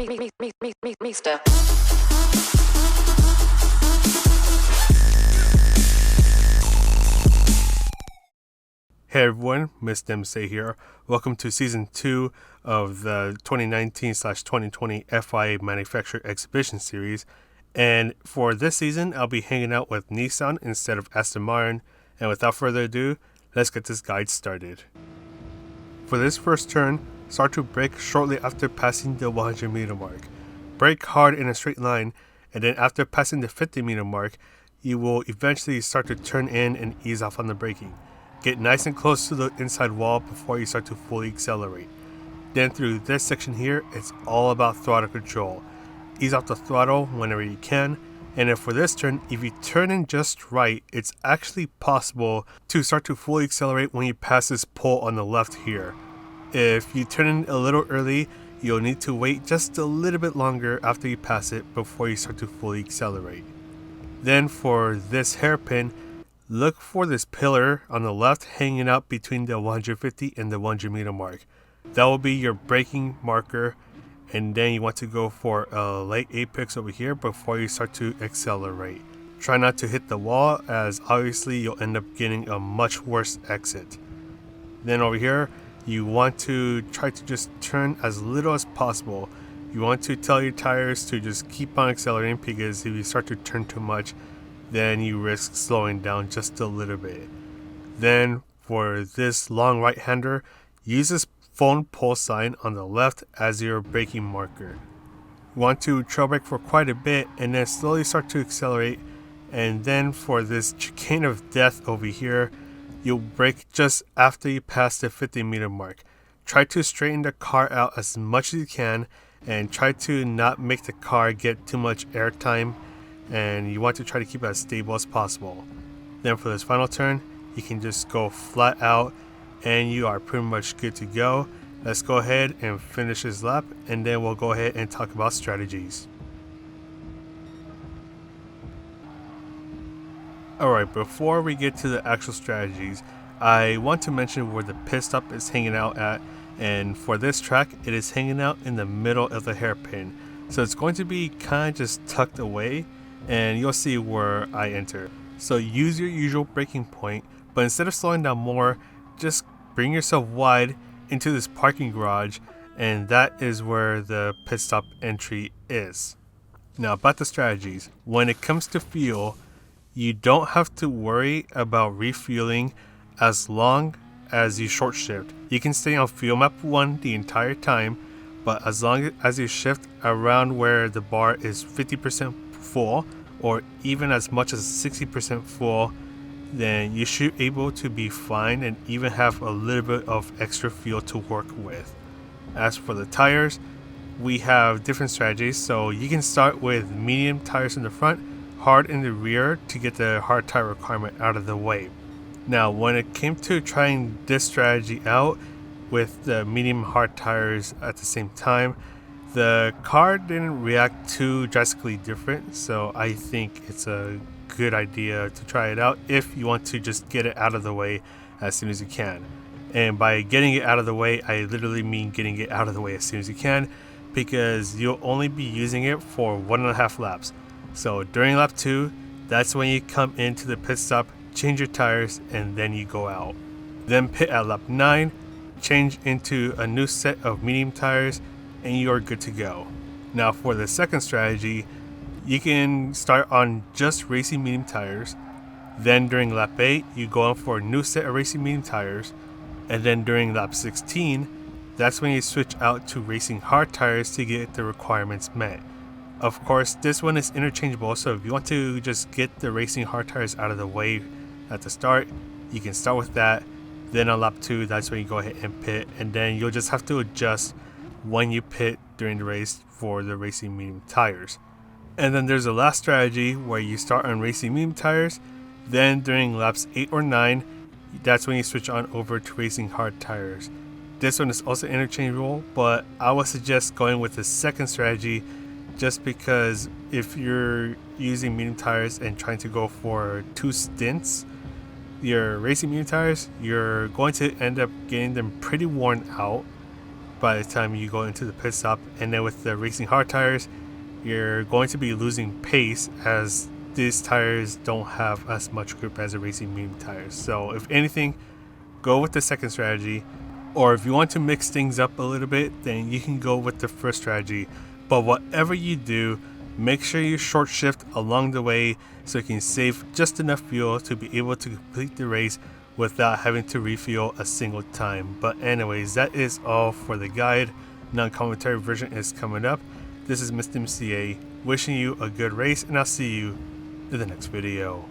Mister. Hey everyone, Miss Dempsey here. Welcome to Season 2 of the 2019/2020 FIA Manufacturer Exhibition Series. And for this season, I'll be hanging out with Nissan instead of Aston Martin. And without further ado, let's get this guide started. For this first turn, start to brake shortly after passing the 100 meter mark. Brake hard in a straight line, and then after passing the 50 meter mark, you will eventually start to turn in and ease off on the braking. Get nice and close to the inside wall before you start to fully accelerate. Then through this section here, it's all about throttle control. Ease off the throttle whenever you can, and then for this turn, if you turn in just right, it's actually possible to start to fully accelerate when you pass this pole on the left here. If you turn in a little early, you'll need to wait just a little bit longer after you pass it before you start to fully accelerate. Then for this hairpin, look for this pillar on the left hanging out between the 150 and the 100 meter mark. That will be your braking marker, and then you want to go for a late apex over here before you start to accelerate. Try not to hit the wall, as obviously you'll end up getting a much worse exit. Then over here, you want to try to just turn as little as possible. You want to tell your tires to just keep on accelerating, because if you start to turn too much, then you risk slowing down just a little bit. Then for this long right-hander, use this phone pole sign on the left as your braking marker. You want to trail brake for quite a bit and then slowly start to accelerate. And then for this chicane of death over here, you'll brake just after you pass the 50 meter mark. Try to straighten the car out as much as you can, and try to not make the car get too much airtime, and you want to try to keep it as stable as possible. Then for this final turn, you can just go flat out and you are pretty much good to go. Let's go ahead and finish this lap, and then we'll go ahead and talk about strategies. Alright, before we get to the actual strategies, I want to mention where the pit stop is hanging out at, and for this track, it is hanging out in the middle of the hairpin. So it's going to be kind of just tucked away, and you'll see where I enter. So use your usual braking point, but instead of slowing down more, just bring yourself wide into this parking garage, and that is where the pit stop entry is. Now about the strategies. When it comes to fuel, you don't have to worry about refueling as long as you short shift. You can stay on fuel map 1 the entire time, but as long as you shift around where the bar is 50% full, or even as much as 60% full, then you should be able to be fine and even have a little bit of extra fuel to work with. As for the tires, we have different strategies. So you can start with medium tires in the front, hard in the rear to get the hard tire requirement out of the way. Now when it came to trying this strategy out with the medium hard tires at the same time, the car didn't react too drastically different, so I think it's a good idea to try it out if you want to just get it out of the way as soon as you can. And by getting it out of the way, I literally mean getting it out of the way as soon as you can, because you'll only be using it for 1.5 laps. So during lap 2, that's when you come into the pit stop, change your tires, and then you go out. Then pit at lap 9, change into a new set of medium tires, and you are good to go. Now for the second strategy, you can start on just racing medium tires. Then during lap 8, you go on for a new set of racing medium tires. And then during lap 16, that's when you switch out to racing hard tires to get the requirements met. Of course, this one is interchangeable, so if you want to just get the racing hard tires out of the way at the start, you can start with that. Then on lap 2, that's when you go ahead and pit, and then you'll just have to adjust when you pit during the race for the racing medium tires. And then there's a last strategy where you start on racing medium tires, then during laps 8 or 9, that's when you switch on over to racing hard tires. This one is also interchangeable, but I would suggest going with the second strategy, just because if you're using medium tires and trying to go for 2 stints, your racing medium tires, you're going to end up getting them pretty worn out. by the time you go into the pit stop. And then with the racing hard tires, you're going to be losing pace as these tires don't have as much grip as the racing medium tires. So if anything, go with the second strategy. Or if you want to mix things up a little bit, then you can go with the first strategy. But whatever you do, make sure you short shift along the way so you can save just enough fuel to be able to complete the race without having to refuel a single time. But anyways, that is all for the guide. Non-commentary version is coming up. This is Mr. MCA wishing you a good race, and I'll see you in the next video.